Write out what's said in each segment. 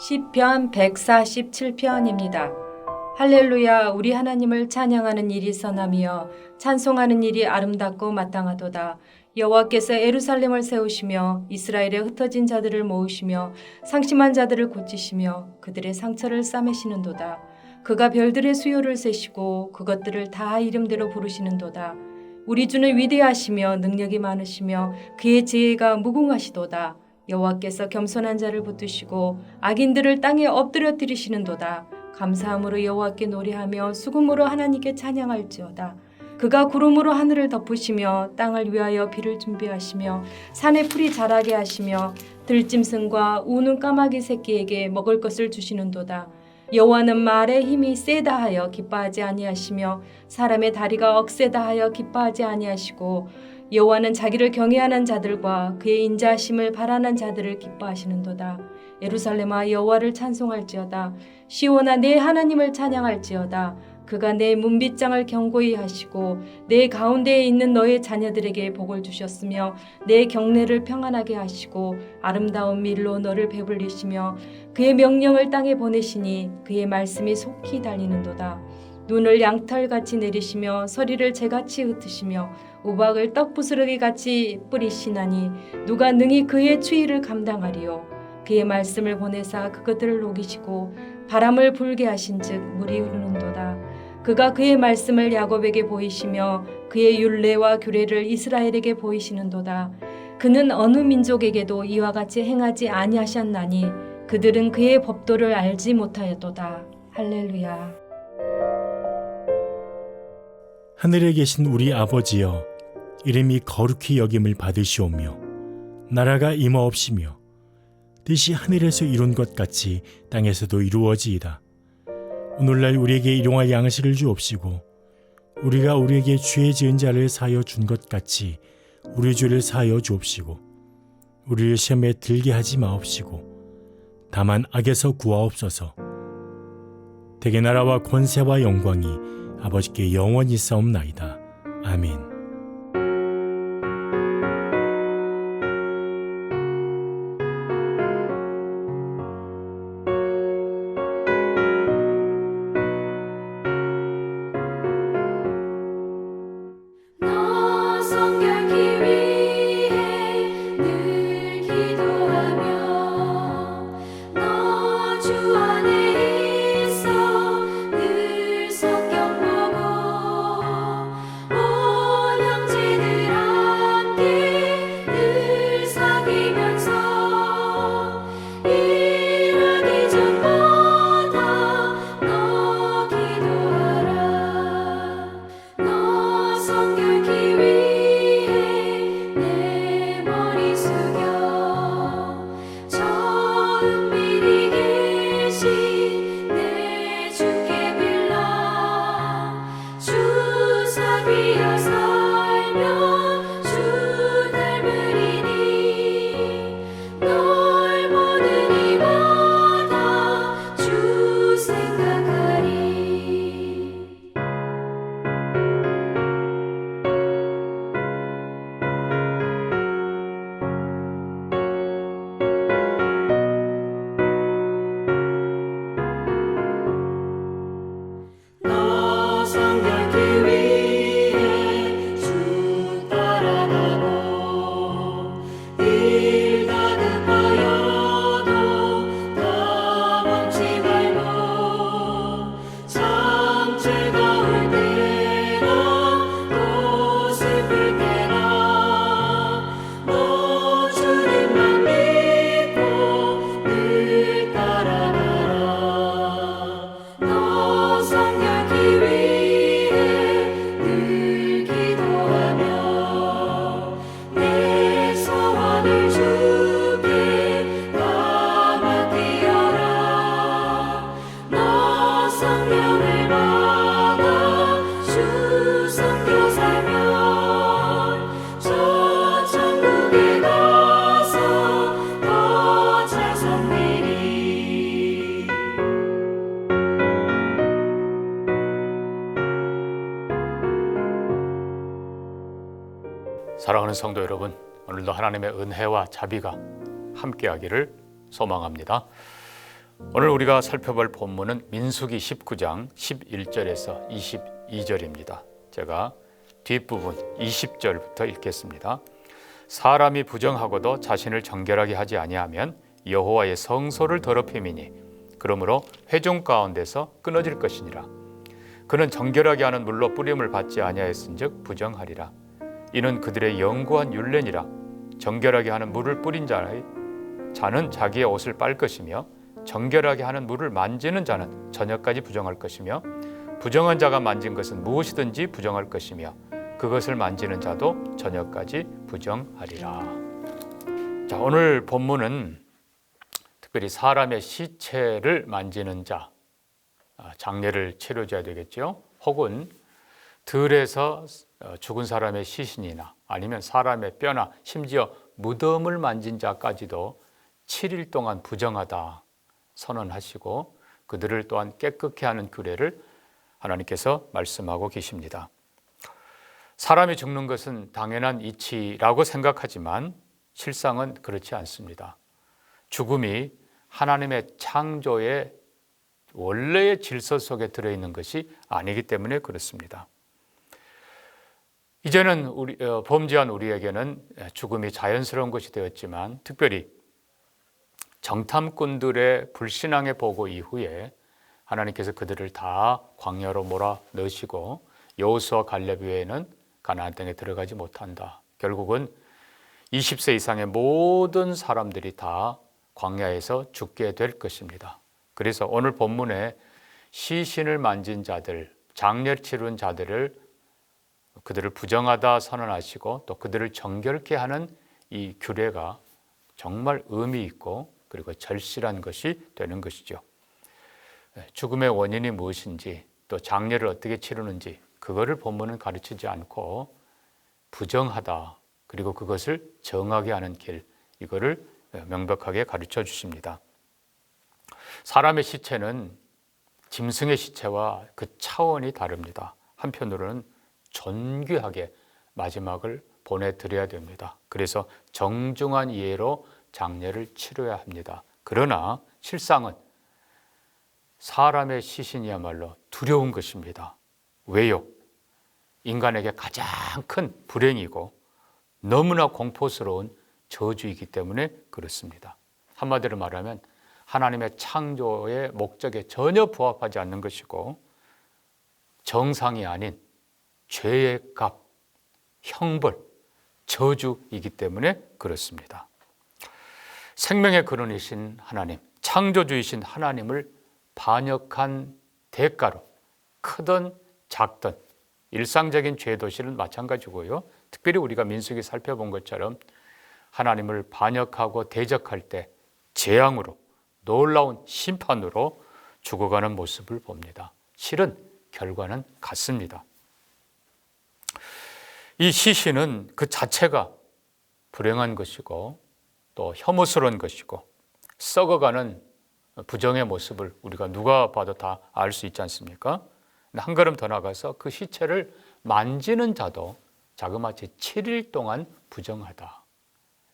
시편 147편입니다. 할렐루야, 우리 하나님을 찬양하는 일이 선하며 찬송하는 일이 아름답고 마땅하도다. 여호와께서 예루살렘을 세우시며 이스라엘의 흩어진 자들을 모으시며 상심한 자들을 고치시며 그들의 상처를 싸매시는도다. 그가 별들의 수요를 세시고 그것들을 다 이름대로 부르시는도다. 우리 주는 위대하시며 능력이 많으시며 그의 지혜가 무궁하시도다. 여호와께서 겸손한 자를 붙드시고 악인들을 땅에 엎드려뜨리시는도다. 감사함으로 여호와께 노래하며 수금으로 하나님께 찬양할지어다. 그가 구름으로 하늘을 덮으시며 땅을 위하여 비를 준비하시며 산에 풀이 자라게 하시며 들짐승과 우는 까마귀 새끼에게 먹을 것을 주시는도다. 여호와는 말의 힘이 세다 하여 기뻐하지 아니하시며 사람의 다리가 억세다 하여 기뻐하지 아니하시고 여호와는 자기를 경외하는 자들과 그의 인자하심을 바라는 자들을 기뻐하시는도다. 예루살렘아, 여호와를 찬송할지어다. 시온아, 내 하나님을 찬양할지어다. 그가 내 문빗장을 견고히 하시고 내 가운데에 있는 너의 자녀들에게 복을 주셨으며 내 경내를 평안하게 하시고 아름다운 밀로 너를 배불리시며 그의 명령을 땅에 보내시니 그의 말씀이 속히 달리는도다. 눈을 양털같이 내리시며 서리를 재같이 흩으시며 우박을 떡부스러기같이 뿌리시나니 누가 능히 그의 추위를 감당하리요. 그의 말씀을 보내사 그것들을 녹이시고 바람을 불게 하신즉 물이 흐르는도다. 그가 그의 말씀을 야곱에게 보이시며 그의 율례와 규례를 이스라엘에게 보이시는도다. 그는 어느 민족에게도 이와 같이 행하지 아니하셨나니 그들은 그의 법도를 알지 못하였도다. 할렐루야. 하늘에 계신 우리 아버지여, 이름이 거룩히 여김을 받으시오며 나라가 임하옵시며 뜻이 하늘에서 이룬 것 같이 땅에서도 이루어지이다. 오늘날 우리에게 일용할 양식을 주옵시고 우리가 우리에게 죄 지은 자를 사하여 준 것 같이 우리 죄를 사하여 주옵시고 우리를 시험에 들게 하지 마옵시고 다만 악에서 구하옵소서. 대개 나라와 권세와 영광이 아버지께 영원히 싸움나이다. 아멘. 사랑하는 성도 여러분, 오늘도 하나님의 은혜와 자비가 함께하기를 소망합니다. 오늘 우리가 살펴볼 본문은 민수기 19장 11절에서 22절입니다. 제가 뒷부분 20절부터 읽겠습니다. 사람이 부정하고도 자신을 정결하게 하지 아니하면 여호와의 성소를 더럽힘이니 그러므로 회중 가운데서 끊어질 것이니라. 그는 정결하게 하는 물로 뿌림을 받지 아니하였은즉 부정하리라. 이는 그들의 영구한 율례니라. 정결하게 하는 물을 뿌린 자는 자기의 옷을 빨 것이며 정결하게 하는 물을 만지는 자는 저녁까지 부정할 것이며 부정한 자가 만진 것은 무엇이든지 부정할 것이며 그것을 만지는 자도 저녁까지 부정하리라. 자, 오늘 본문은 특별히 사람의 시체를 만지는 자, 장례를 치러줘야 되겠죠. 혹은 들에서 죽은 사람의 시신이나 아니면 사람의 뼈나 심지어 무덤을 만진 자까지도 7일 동안 부정하다 선언하시고 그들을 또한 깨끗게 하는 규례를 하나님께서 말씀하고 계십니다. 사람이 죽는 것은 당연한 이치라고 생각하지만 실상은 그렇지 않습니다. 죽음이 하나님의 창조의 원래의 질서 속에 들어있는 것이 아니기 때문에 그렇습니다. 이제는 범죄한 우리에게는 죽음이 자연스러운 것이 되었지만 특별히 정탐꾼들의 불신앙의 보고 이후에 하나님께서 그들을 다 광야로 몰아 넣으시고 여호수아 갈렙 외에는 가나안 땅에 들어가지 못한다. 결국은 20세 이상의 모든 사람들이 다 광야에서 죽게 될 것입니다. 그래서 오늘 본문에 시신을 만진 자들, 장례를 치른 자들을 그들을 부정하다 선언하시고 또 그들을 정결케 하는 이 규례가 정말 의미 있고 그리고 절실한 것이 되는 것이죠. 죽음의 원인이 무엇인지 또 장례를 어떻게 치르는지 그거를 본문은 가르치지 않고 부정하다 그리고 그것을 정하게 하는 길 이거를 명백하게 가르쳐 주십니다. 사람의 시체는 짐승의 시체와 그 차원이 다릅니다. 한편으로는 존귀하게 마지막을 보내드려야 됩니다. 그래서 정중한 예로 장례를 치러야 합니다. 그러나 실상은 사람의 시신이야말로 두려운 것입니다. 왜요? 인간에게 가장 큰 불행이고 너무나 공포스러운 저주이기 때문에 그렇습니다. 한마디로 말하면 하나님의 창조의 목적에 전혀 부합하지 않는 것이고 정상이 아닌 죄의 값, 형벌, 저주이기 때문에 그렇습니다. 생명의 근원이신 하나님, 창조주이신 하나님을 반역한 대가로 크든 작든 일상적인 죄도 실은 마찬가지고요. 특별히 우리가 민수기 살펴본 것처럼 하나님을 반역하고 대적할 때 재앙으로 놀라운 심판으로 죽어가는 모습을 봅니다. 실은 결과는 같습니다. 이 시신은 그 자체가 불행한 것이고 또 혐오스러운 것이고 썩어가는 부정의 모습을 우리가 누가 봐도 다 알 수 있지 않습니까? 한 걸음 더 나가서 그 시체를 만지는 자도 자그마치 7일 동안 부정하다.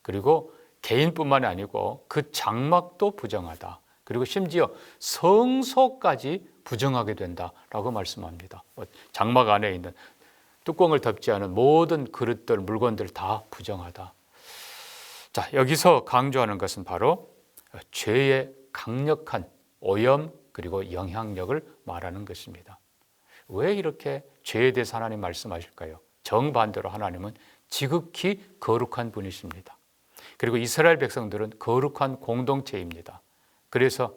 그리고 개인뿐만이 아니고 그 장막도 부정하다. 그리고 심지어 성소까지 부정하게 된다라고 말씀합니다. 장막 안에 있는 뚜껑을 덮지 않은 모든 그릇들, 물건들 다 부정하다. 자, 여기서 강조하는 것은 바로 죄의 강력한 오염 그리고 영향력을 말하는 것입니다. 왜 이렇게 죄에 대해서 하나님 말씀하실까요? 정반대로 하나님은 지극히 거룩한 분이십니다. 그리고 이스라엘 백성들은 거룩한 공동체입니다. 그래서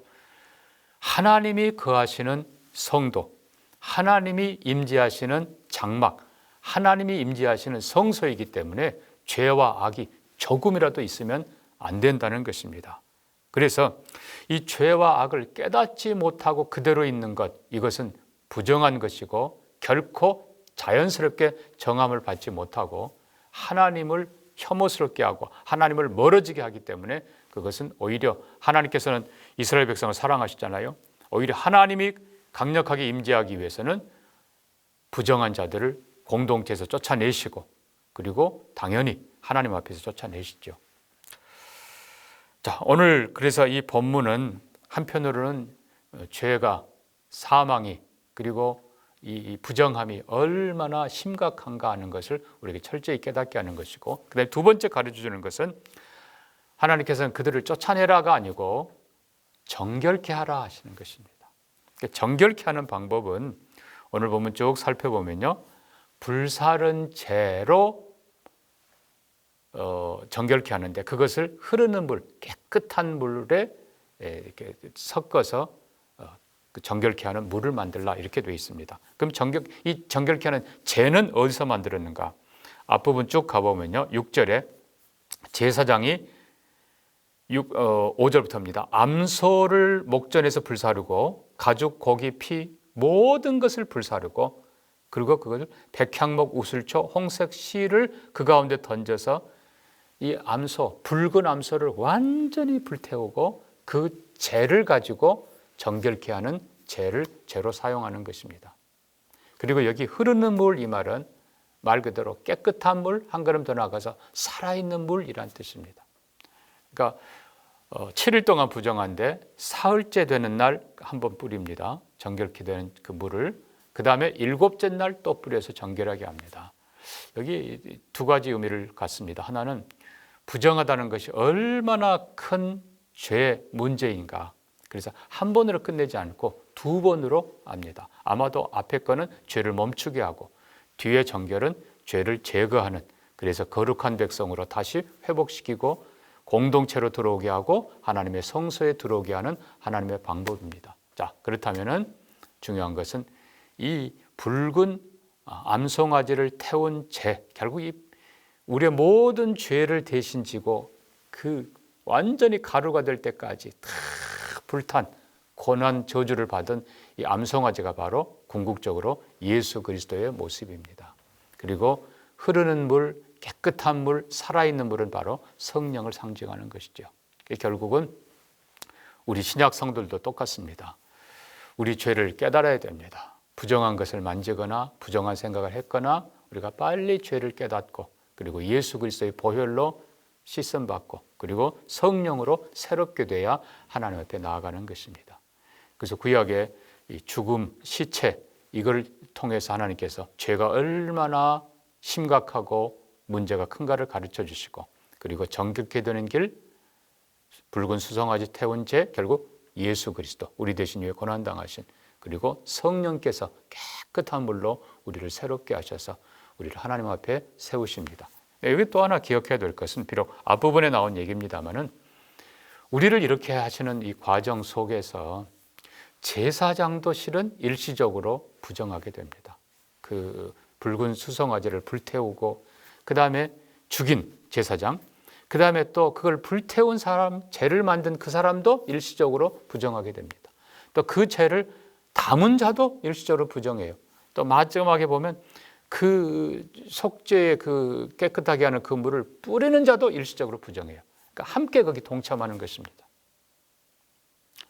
하나님이 거하시는 성도, 하나님이 임재하시는 장막, 하나님이 임재하시는 성소이기 때문에 죄와 악이 조금이라도 있으면 안 된다는 것입니다. 그래서 이 죄와 악을 깨닫지 못하고 그대로 있는 것, 이것은 부정한 것이고 결코 자연스럽게 정함을 받지 못하고 하나님을 혐오스럽게 하고 하나님을 멀어지게 하기 때문에 그것은 오히려 하나님께서는 이스라엘 백성을 사랑하시잖아요. 오히려 하나님이 강력하게 임재하기 위해서는 부정한 자들을 공동체에서 쫓아내시고 그리고 당연히 하나님 앞에서 쫓아내시죠. 자, 오늘 그래서 이 본문은 한편으로는 죄가, 사망이, 그리고 이 부정함이 얼마나 심각한가 하는 것을 우리에게 철저히 깨닫게 하는 것이고, 그다음에 두 번째 가르쳐주는 것은 하나님께서는 그들을 쫓아내라가 아니고 정결케 하라 하시는 것입니다. 정결케 하는 방법은 오늘 보면 쭉 살펴보면요, 불사른 재로 정결케 하는데, 그것을 흐르는 물, 깨끗한 물에 이렇게 섞어서 정결케 하는 물을 만들라, 이렇게 되어 있습니다. 그럼 이 정결케 하는 재는 어디서 만들었는가? 앞부분 쭉 가보면요, 6절에 제사장이 5절부터입니다. 암소를 목전에서 불사르고 가죽, 고기, 피 모든 것을 불사르고, 그리고 그것을 백향목, 우슬초, 홍색 실을 그 가운데 던져서 이 암소, 붉은 암소를 완전히 불태우고 그 재를 가지고 정결케 하는 재로 사용하는 것입니다. 그리고 여기 흐르는 물, 이 말은 말 그대로 깨끗한 물, 한 걸음 더 나아가서 살아있는 물이란 뜻입니다. 그러니까 7일 동안 부정한데 사흘째 되는 날 한번 뿌립니다. 정결케 되는 그 물을. 그 다음에 7째 날 또 뿌려서 정결하게 합니다. 여기 두 가지 의미를 갖습니다. 하나는 부정하다는 것이 얼마나 큰 죄 문제인가. 그래서 한 번으로 끝내지 않고 두 번으로 합니다. 아마도 앞에 거는 죄를 멈추게 하고, 뒤에 정결은 죄를 제거하는, 그래서 거룩한 백성으로 다시 회복시키고 공동체로 들어오게 하고 하나님의 성소에 들어오게 하는 하나님의 방법입니다. 자, 그렇다면은 중요한 것은 이 붉은 암송아지를 태운 재, 결국 이 우리의 모든 죄를 대신 지고 그 완전히 가루가 될 때까지 다 불탄 고난 저주를 받은 이 암송아지가 바로 궁극적으로 예수 그리스도의 모습입니다. 그리고 흐르는 물, 깨끗한 물, 살아있는 물은 바로 성령을 상징하는 것이죠. 결국은 우리 신약 성도들도 똑같습니다. 우리 죄를 깨달아야 됩니다. 부정한 것을 만지거나 부정한 생각을 했거나 우리가 빨리 죄를 깨닫고, 그리고 예수 그리스도의 보혈로 씻음받고, 그리고 성령으로 새롭게 돼야 하나님 앞에 나아가는 것입니다. 그래서 구약의 이 죽음, 시체, 이걸 통해서 하나님께서 죄가 얼마나 심각하고 문제가 큰가를 가르쳐 주시고, 그리고 정결케 되는 길, 붉은 수송아지 태운 재, 결국 예수 그리스도, 우리 대신 위에 고난당하신, 그리고 성령께서 깨끗한 물로 우리를 새롭게 하셔서 우리를 하나님 앞에 세우십니다. 여기 또 하나 기억해야 될 것은, 비록 앞부분에 나온 얘기입니다만은 우리를 이렇게 하시는 이 과정 속에서 제사장도 실은 일시적으로 부정하게 됩니다. 그 붉은 수송아지를 불태우고, 그 다음에 죽인 제사장, 그 다음에 또 그걸 불태운 사람, 죄를 만든 그 사람도 일시적으로 부정하게 됩니다. 또 그 죄를 담은 자도 일시적으로 부정해요. 또 마지막에 보면 그 속죄의 그 깨끗하게 하는 그 물을 뿌리는 자도 일시적으로 부정해요. 그러니까 함께 거기 동참하는 것입니다.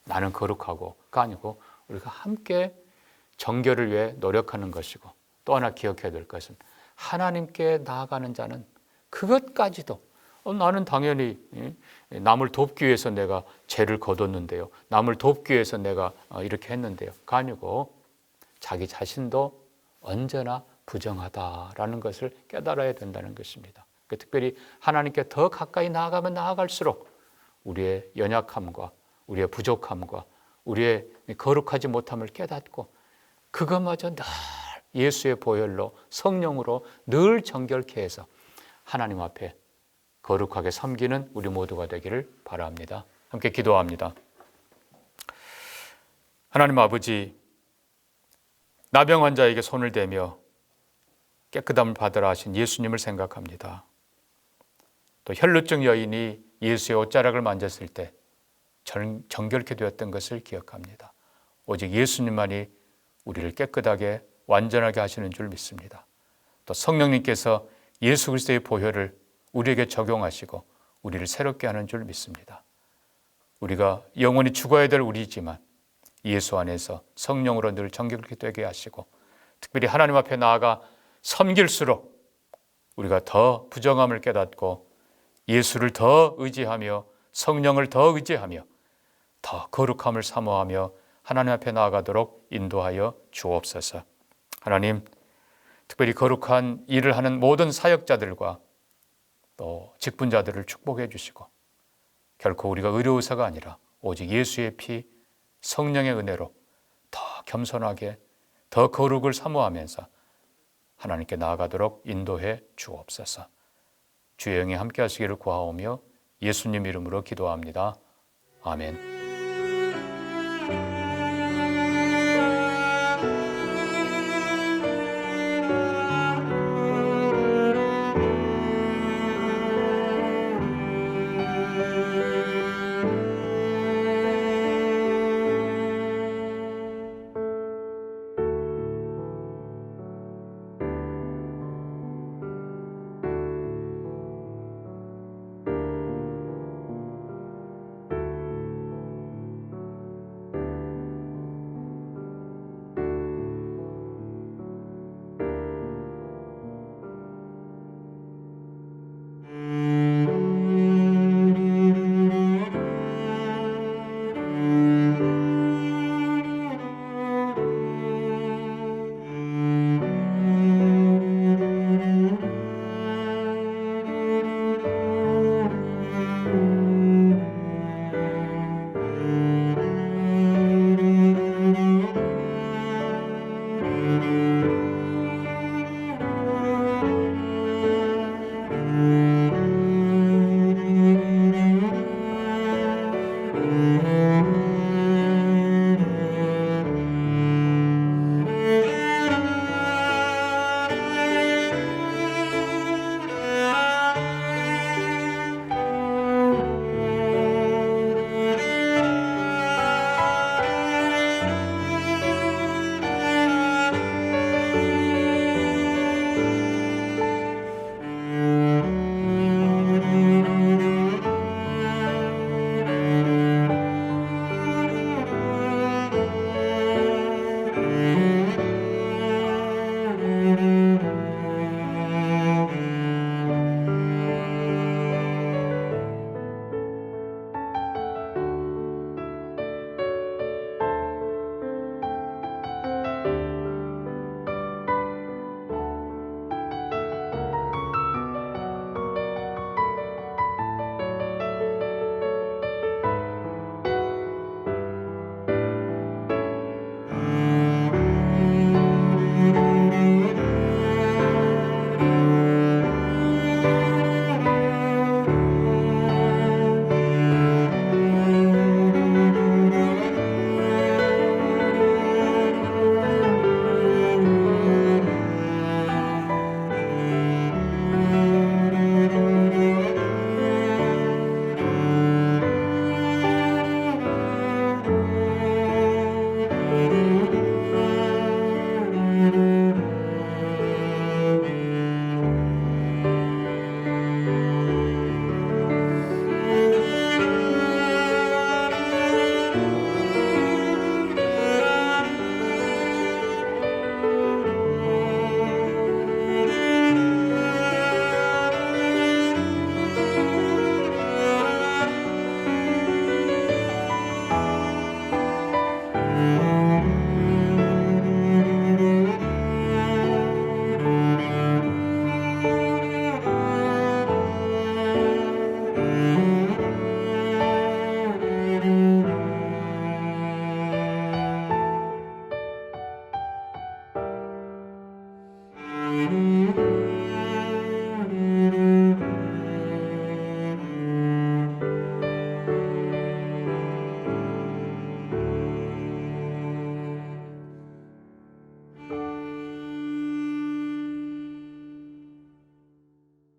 나는 거룩하고가 아니고 우리가 함께 정결을 위해 노력하는 것이고, 또 하나 기억해야 될 것은 하나님께 나아가는 자는 그것까지도 나는 당연히 남을 돕기 위해서 내가 죄를 거뒀는데요, 남을 돕기 위해서 내가 이렇게 했는데요, 그 아니고 자기 자신도 언제나 부정하다라는 것을 깨달아야 된다는 것입니다. 특별히 하나님께 더 가까이 나아가면 나아갈수록 우리의 연약함과 우리의 부족함과 우리의 거룩하지 못함을 깨닫고, 그것마저 늘 예수의 보혈로 성령으로 늘 정결케 해서 하나님 앞에 거룩하게 섬기는 우리 모두가 되기를 바랍니다. 함께 기도합니다. 하나님 아버지, 나병 환자에게 손을 대며 깨끗함을 받으라 하신 예수님을 생각합니다. 또 혈루증 여인이 예수의 옷자락을 만졌을 때 정결케 되었던 것을 기억합니다. 오직 예수님만이 우리를 깨끗하게 완전하게 하시는 줄 믿습니다. 또 성령님께서 예수 그리스도의 보혈을 우리에게 적용하시고 우리를 새롭게 하는 줄 믿습니다. 우리가 영원히 죽어야 될 우리지만 예수 안에서 성령으로 늘 정결케 되게 하시고, 특별히 하나님 앞에 나아가 섬길수록 우리가 더 부정함을 깨닫고 예수를 더 의지하며 성령을 더 의지하며 더 거룩함을 사모하며 하나님 앞에 나아가도록 인도하여 주옵소서. 하나님, 특별히 거룩한 일을 하는 모든 사역자들과 또 직분자들을 축복해 주시고 결코 우리가 의로워서가 아니라 오직 예수의 피, 성령의 은혜로 더 겸손하게 더 거룩을 사모하면서 하나님께 나아가도록 인도해 주옵소서. 주의 영이 함께 하시기를 구하오며 예수님 이름으로 기도합니다. 아멘.